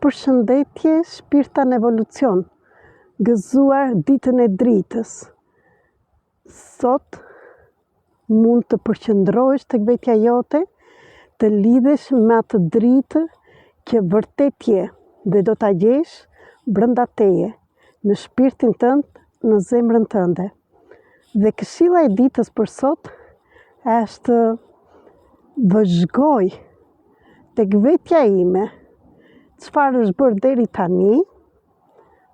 Përshëndetje, shpirta në evolucion, gëzuar ditën e dritës. Sot mund të përqëndrohesh tek vetja jote, të lidhesh me atë dritë që vërtet je dhe do ta gjesh brenda teje, në shpirtin tënd, në zemrën tënde. Dhe këshilla e ditës për sot është vëzhgoj tek vetja ime çfarë është bërë deri tani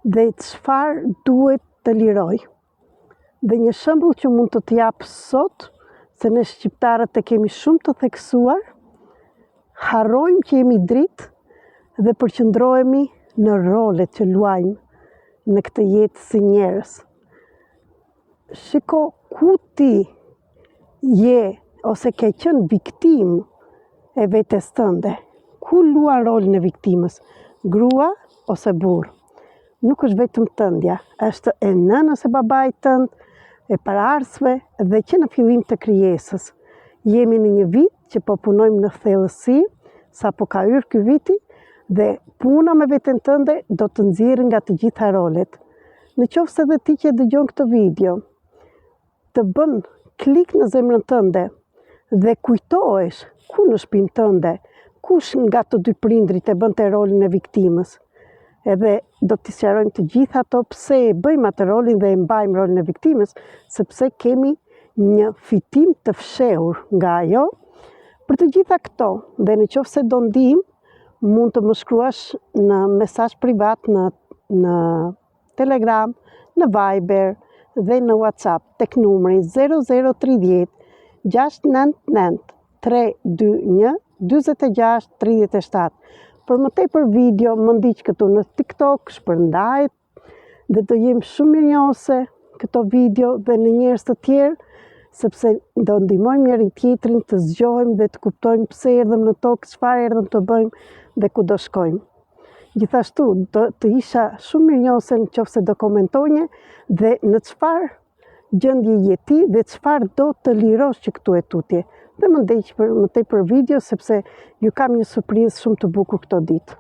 dhe çfarë duhet të liroj. Dhe një shembull që mund të t'jap sot, se ne shqiptarët e kemi shumë të theksuar, harrojmë që jemi dritë dhe përqëndrohemi në rolet që luajmë në këtë jetë si njerëz. Shiko ku ti je ose ke qenë viktimë e vetes tënde. Ku luan rolin e viktimës, grua ose burr? Nuk është vetëm tëndja, është e nënës e babait tënd, e paraardhësve dhe që në fillim të krijesës. Jemi në një vit që po punojmë në thellësi, sapo ka hyrë ky viti, dhe puna me veten tënde do të nxjerrë nga të gjitha rolet. Në qoftë se dhe ti që dëgjon këtë video, të bën klik në zemrën tënde dhe kujtohesh ku në shtëpinë tënde, kush nga të dy prindrit e bënte rolin e viktimës. Edhe do t'i sqarojmë të gjitha ato pse e bëjmë atë rolin dhe e mbajmë rolin e viktimës, sepse kemi një fitim të fshehur nga ajo. Për të gjitha këto, dhe në qoftë se do ndihmë, mund të më shkruash në mesazh privat në Telegram, në Viber dhe në WhatsApp tek numri 0030 699 321 46 37. Për më tepër video, më ndiq këtu në TikTok, shpërndajt, dhe do jem shumë mirënjohëse këto video dhe në njerëz të tjerë, sepse do ndihmojmë njëri tjetrin të zgjohemi dhe të kuptojmë pse erdhëm në tokë, çfarë erdhëm të bëjmë dhe ku do shkojmë. Gjithashtu, të isha shumë mirënjohëse nëse do komentonje dhe në çfarë gjendje je ti dhe çfarë do të lirosh që këtu e tutje. Dhe më ndaj për më tepër video sepse ju kam një surprizë shumë të bukur këto ditë.